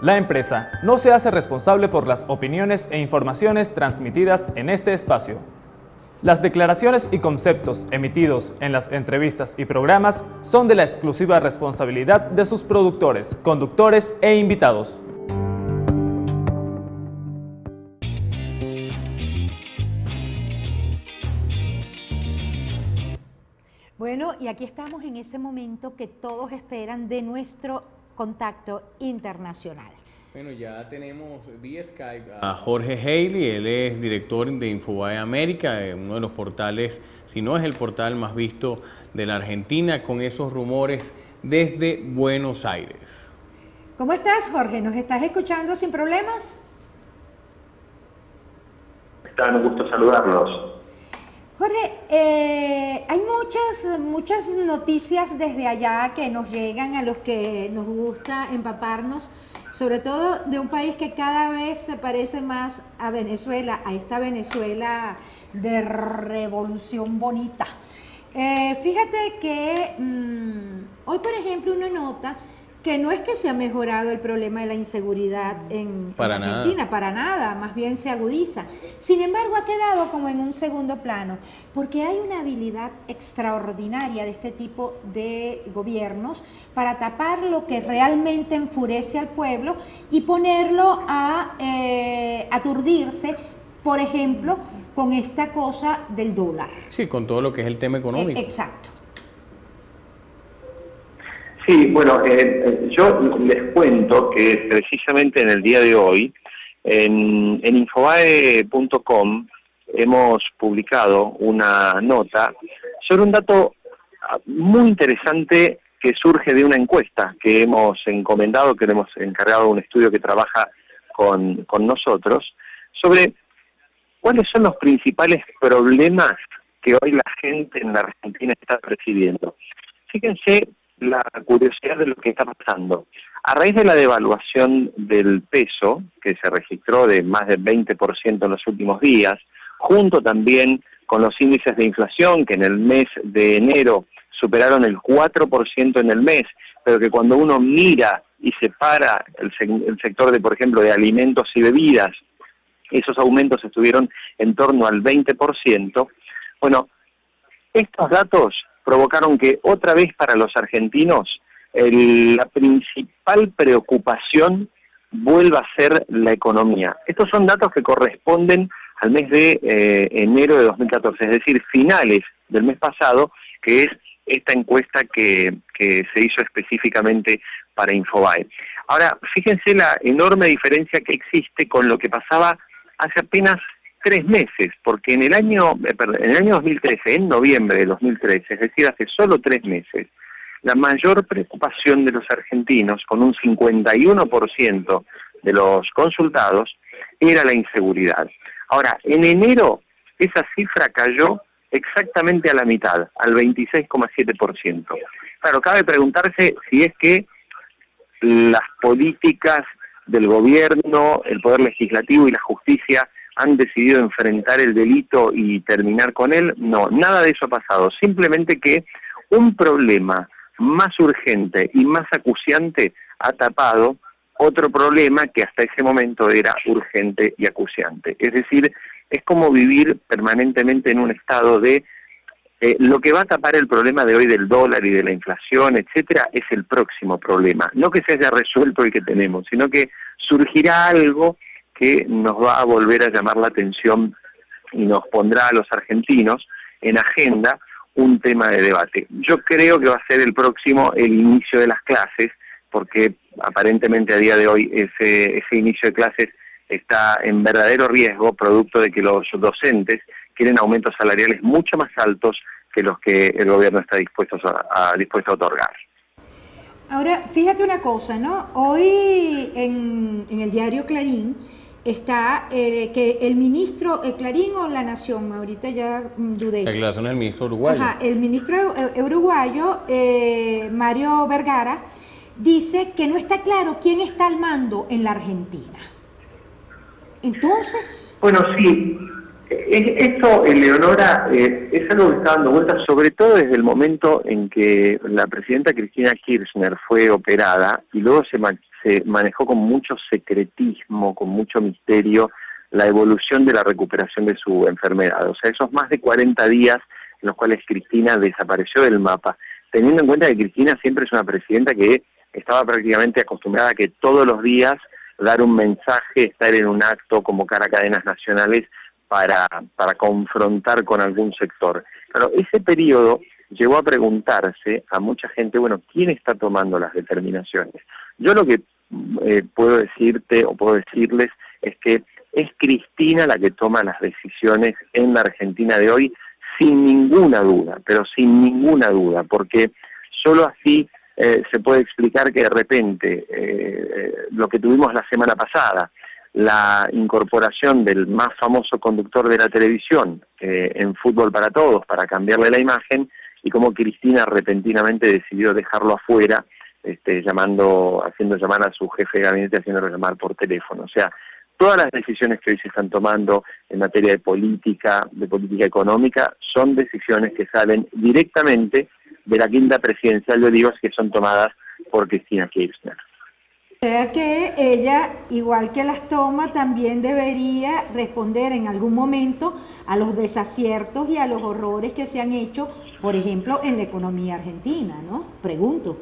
La empresa no se hace responsable por las opiniones e informaciones transmitidas en este espacio. Las declaraciones y conceptos emitidos en las entrevistas y programas son de la exclusiva responsabilidad de sus productores, conductores e invitados. Bueno, y aquí estamos en ese momento que todos esperan de nuestro contacto internacional. Bueno, ya tenemos vía Skype a Jorge Haley. Él es director de Infobae América, uno de los portales, si no es el portal más visto de la Argentina, con esos rumores desde Buenos Aires. ¿Cómo estás, Jorge? ¿Nos estás escuchando sin problemas? Un gusto saludarlos. Jorge, hay muchas noticias desde allá que nos llegan a los que nos gusta empaparnos, sobre todo de un país que cada vez se parece más a Venezuela, a esta Venezuela de revolución bonita. Fíjate que hoy, por ejemplo, uno nota que no es que se ha mejorado el problema de la inseguridad en Argentina, para nada, más bien se agudiza. Sin embargo, ha quedado como en un segundo plano, porque hay una habilidad extraordinaria de este tipo de gobiernos para tapar lo que realmente enfurece al pueblo y ponerlo a aturdirse, por ejemplo, con esta cosa del dólar. Sí, con todo lo que es el tema económico. Exacto. Sí, bueno, yo les cuento que precisamente en el día de hoy, en infobae.com hemos publicado una nota sobre un dato muy interesante que surge de una encuesta que hemos encomendado, que le hemos encargado un estudio que trabaja con nosotros, sobre cuáles son los principales problemas que hoy la gente en la Argentina está percibiendo. Fíjense la curiosidad de lo que está pasando. A raíz de la devaluación del peso, que se registró de más del 20% en los últimos días, junto también con los índices de inflación, que en el mes de enero superaron el 4% en el mes, pero que cuando uno mira y separa el sector de, por ejemplo, de alimentos y bebidas, esos aumentos estuvieron en torno al 20%. Bueno, estos datos provocaron que otra vez para los argentinos la principal preocupación vuelva a ser la economía. Estos son datos que corresponden al mes de enero de 2014, es decir, finales del mes pasado, que es esta encuesta que se hizo específicamente para Infobae. Ahora, fíjense la enorme diferencia que existe con lo que pasaba hace apenas 3 meses, porque en el año 2013, en noviembre de 2013, es decir, hace solo 3 meses, la mayor preocupación de los argentinos, con un 51% de los consultados, era la inseguridad. Ahora, en enero esa cifra cayó exactamente a la mitad, al 26,7%. Claro, cabe preguntarse si es que las políticas del gobierno, el poder legislativo y la justicia han decidido enfrentar el delito y terminar con él. No, nada de eso ha pasado. Simplemente que un problema más urgente y más acuciante ha tapado otro problema que hasta ese momento era urgente y acuciante. Es decir, es como vivir permanentemente en un estado de lo que va a tapar el problema de hoy del dólar y de la inflación, etcétera, es el próximo problema. No que se haya resuelto el que tenemos, sino que surgirá algo que nos va a volver a llamar la atención y nos pondrá a los argentinos en agenda un tema de debate. Yo creo que va a ser el próximo el inicio de las clases, porque aparentemente a día de hoy ese inicio de clases está en verdadero riesgo, producto de que los docentes quieren aumentos salariales mucho más altos que los que el gobierno está dispuesto a otorgar. Ahora, fíjate una cosa, ¿no? Hoy en el diario Clarín está que el ministro, el Clarín o La Nación, ahorita ya dudé. La declaración del ministro uruguayo. Ajá, el ministro uruguayo, Mario Vergara, dice que no está claro quién está al mando en la Argentina. Entonces... Bueno, sí, esto, Eleonora, es algo que está dando vueltas, sobre todo desde el momento en que la presidenta Cristina Kirchner fue operada y luego se se manejó con mucho secretismo, con mucho misterio, la evolución de la recuperación de su enfermedad. O sea, esos más de 40 días en los cuales Cristina desapareció del mapa, teniendo en cuenta que Cristina siempre es una presidenta que estaba prácticamente acostumbrada a que todos los días dar un mensaje, estar en un acto, convocar a cadenas nacionales para confrontar con algún sector. Pero ese periodo llevó a preguntarse a mucha gente, bueno, ¿quién está tomando las determinaciones? Yo lo que puedo decirte o puedo decirles es que es Cristina la que toma las decisiones en la Argentina de hoy, sin ninguna duda, pero sin ninguna duda, porque solo así se puede explicar que de repente lo que tuvimos la semana pasada, la incorporación del más famoso conductor de la televisión en Fútbol para Todos para cambiarle la imagen, y cómo Cristina repentinamente decidió dejarlo afuera, haciendo llamar a su jefe de gabinete, haciéndolo llamar por teléfono. O sea, todas las decisiones que hoy se están tomando en materia de política económica, son decisiones que salen directamente de la quinta presidencial de Olivos, que son tomadas por Cristina Kirchner. O sea que ella, igual que las toma, también debería responder en algún momento a los desaciertos y a los horrores que se han hecho, por ejemplo, en la economía argentina, ¿no? Pregunto.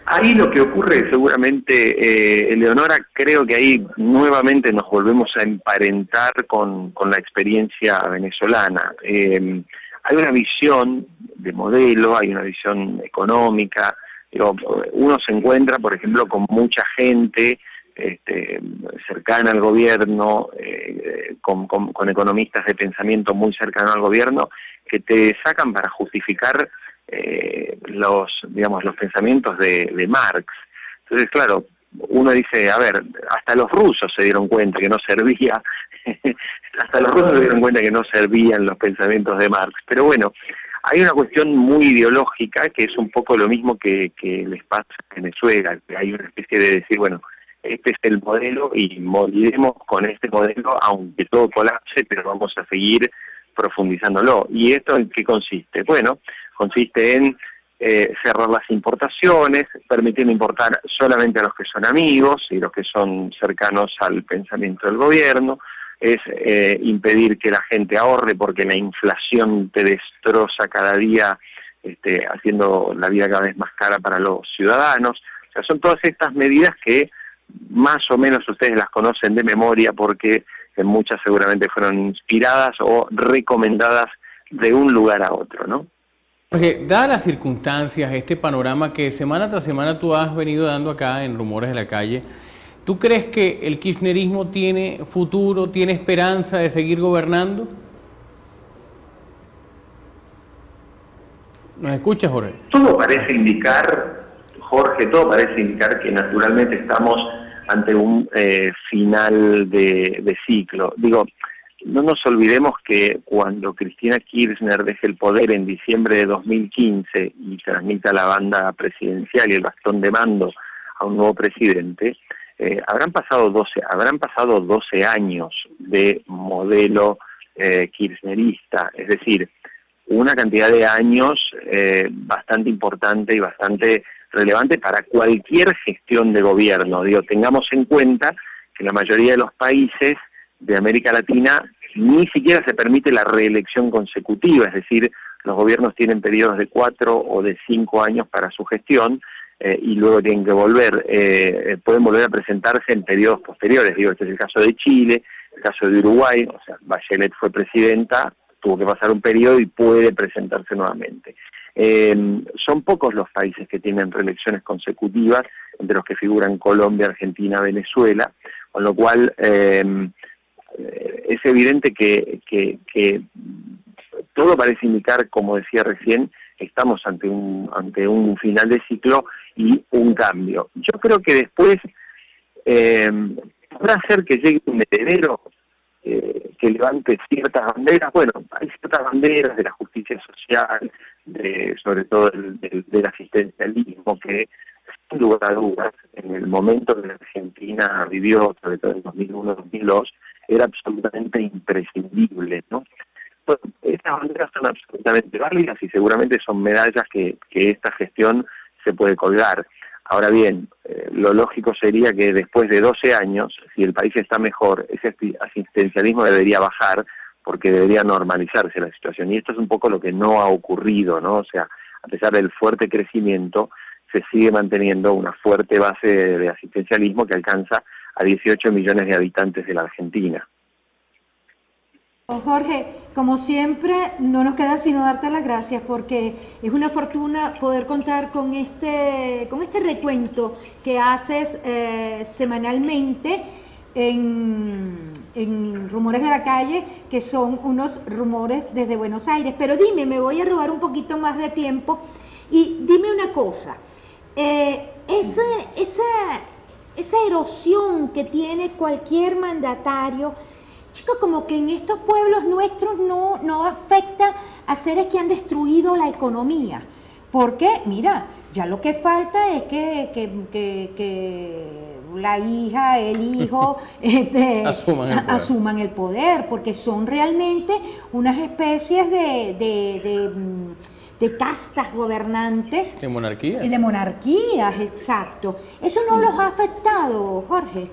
Ahí lo que ocurre seguramente, Eleonora, creo que ahí nuevamente nos volvemos a emparentar con la experiencia venezolana. Hay una visión de modelo, hay una visión económica. Uno se encuentra, por ejemplo, con mucha gente cercana al gobierno, con economistas de pensamiento muy cercano al gobierno, que te sacan para justificar los pensamientos de Marx. Entonces, claro, uno dice, a ver, hasta los rusos se dieron cuenta que no servía, hasta los rusos se dieron cuenta que no servían los pensamientos de Marx. Pero bueno, hay una cuestión muy ideológica que es un poco lo mismo que les pasa en Venezuela. Hay una especie de decir, bueno, este es el modelo y moriremos con este modelo aunque todo colapse, pero vamos a seguir profundizándolo. ¿Y esto en qué consiste? Bueno, consiste en cerrar las importaciones, permitiendo importar solamente a los que son amigos y los que son cercanos al pensamiento del gobierno, es impedir que la gente ahorre porque la inflación te destroza cada día, haciendo la vida cada vez más cara para los ciudadanos. O sea, son todas estas medidas que más o menos ustedes las conocen de memoria porque muchas seguramente fueron inspiradas o recomendadas de un lugar a otro, ¿no? Porque, dadas las circunstancias, este panorama que semana tras semana tú has venido dando acá en Rumores de la Calle, ¿tú crees que el kirchnerismo tiene futuro, tiene esperanza de seguir gobernando? ¿Nos escuchas, Jorge? Todo parece indicar, Jorge, que naturalmente estamos ante un final de ciclo. Digo, no nos olvidemos que cuando Cristina Kirchner deje el poder en diciembre de 2015 y transmita la banda presidencial y el bastón de mando a un nuevo presidente, habrán pasado 12 años de modelo kirchnerista, es decir, una cantidad de años bastante importante y bastante relevante para cualquier gestión de gobierno. Digo, tengamos en cuenta que la mayoría de los países de América Latina ni siquiera se permite la reelección consecutiva, es decir, los gobiernos tienen periodos de 4 o de 5 años para su gestión y luego tienen que pueden volver a presentarse en periodos posteriores. Digo, este es el caso de Chile, el caso de Uruguay, o sea, Bachelet fue presidenta, tuvo que pasar un periodo y puede presentarse nuevamente. Son pocos los países que tienen reelecciones consecutivas, entre los que figuran Colombia, Argentina, Venezuela, con lo cual es evidente que todo parece indicar, como decía recién, estamos ante un final de ciclo y un cambio. Yo creo que después podrá ser que llegue un heredero que levante ciertas banderas. Bueno, hay ciertas banderas de la justicia social, sobre todo del asistencialismo, que sin lugar a dudas, en el momento que la Argentina vivió, sobre todo en 2001-2002, era absolutamente imprescindible, ¿no? Bueno, estas banderas son absolutamente válidas y seguramente son medallas que esta gestión se puede colgar. Ahora bien, lo lógico sería que después de 12 años, si el país está mejor, ese asistencialismo debería bajar, porque debería normalizarse la situación. Y esto es un poco lo que no ha ocurrido, ¿no? O sea, a pesar del fuerte crecimiento, se sigue manteniendo una fuerte base de asistencialismo que alcanza a 18 millones de habitantes de la Argentina. Jorge, como siempre, no nos queda sino darte las gracias porque es una fortuna poder contar con este recuento que haces semanalmente en Rumores de la Calle, que son unos rumores desde Buenos Aires. Pero dime, me voy a robar un poquito más de tiempo y dime una cosa, esa erosión que tiene cualquier mandatario, chicos, como que en estos pueblos nuestros no afecta a seres que han destruido la economía. Porque, mira, ya lo que falta es que la hija, el hijo, asuman el poder, porque son realmente unas especies de castas gobernantes. De monarquías. Y de monarquías, exacto. ¿Eso no los ha afectado, Jorge?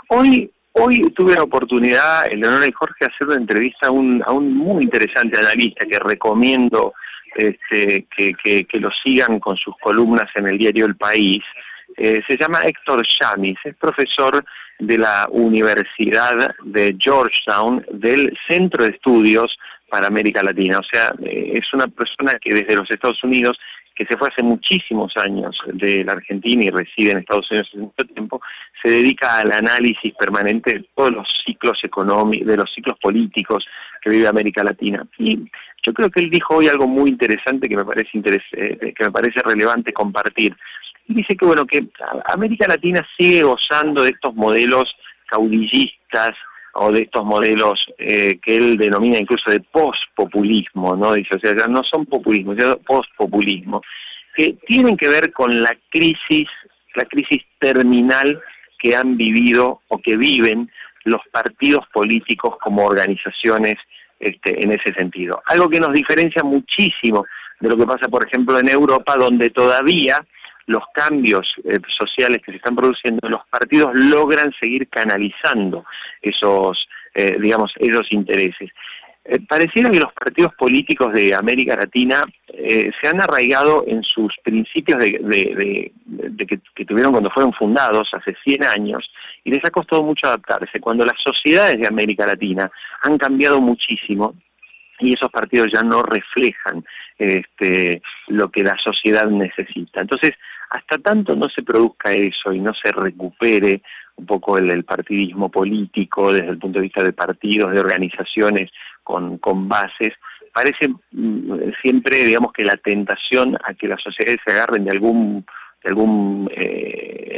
Hoy tuve la oportunidad, Eleonora y Jorge, de hacer una entrevista a un muy interesante analista que recomiendo que lo sigan con sus columnas en el diario El País. Se llama Héctor Yamis, es profesor de la Universidad de Georgetown, del Centro de Estudios para América Latina. O sea, es una persona que desde los Estados Unidos, que se fue hace muchísimos años de la Argentina y reside en Estados Unidos hace mucho tiempo, se dedica al análisis permanente de todos los ciclos económicos, de los ciclos políticos que vive América Latina. Y yo creo que él dijo hoy algo muy interesante que me parece relevante compartir. Y dice que bueno, que América Latina sigue gozando de estos modelos caudillistas o de estos modelos que él denomina incluso de postpopulismo, ¿no? Dice, o sea, ya no son populismo, ya postpopulismo, que tienen que ver con la crisis terminal que han vivido o que viven los partidos políticos como organizaciones en ese sentido. Algo que nos diferencia muchísimo de lo que pasa, por ejemplo, en Europa, donde todavía los cambios sociales que se están produciendo, los partidos logran seguir canalizando esos intereses. Pareciera que los partidos políticos de América Latina se han arraigado en sus principios que tuvieron cuando fueron fundados hace 100 años, y les ha costado mucho adaptarse. Cuando las sociedades de América Latina han cambiado muchísimo, y esos partidos ya no reflejan lo que la sociedad necesita. Entonces, hasta tanto no se produzca eso y no se recupere un poco el partidismo político desde el punto de vista de partidos, de organizaciones con bases, parece siempre, digamos, que la tentación a que las sociedades se agarren de algún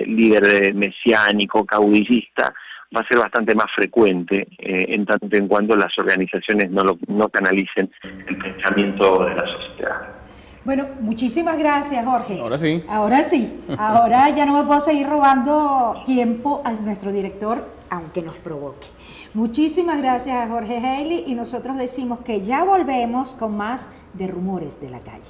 líder mesiánico, caudillista, va a ser bastante más frecuente en tanto en cuanto las organizaciones no canalicen el pensamiento de la sociedad. Bueno, muchísimas gracias, Jorge. Ahora sí. Ahora sí. Ahora ya no me puedo seguir robando tiempo a nuestro director, aunque nos provoque. Muchísimas gracias a Jorge Haley, y nosotros decimos que ya volvemos con más de Rumores de la Calle.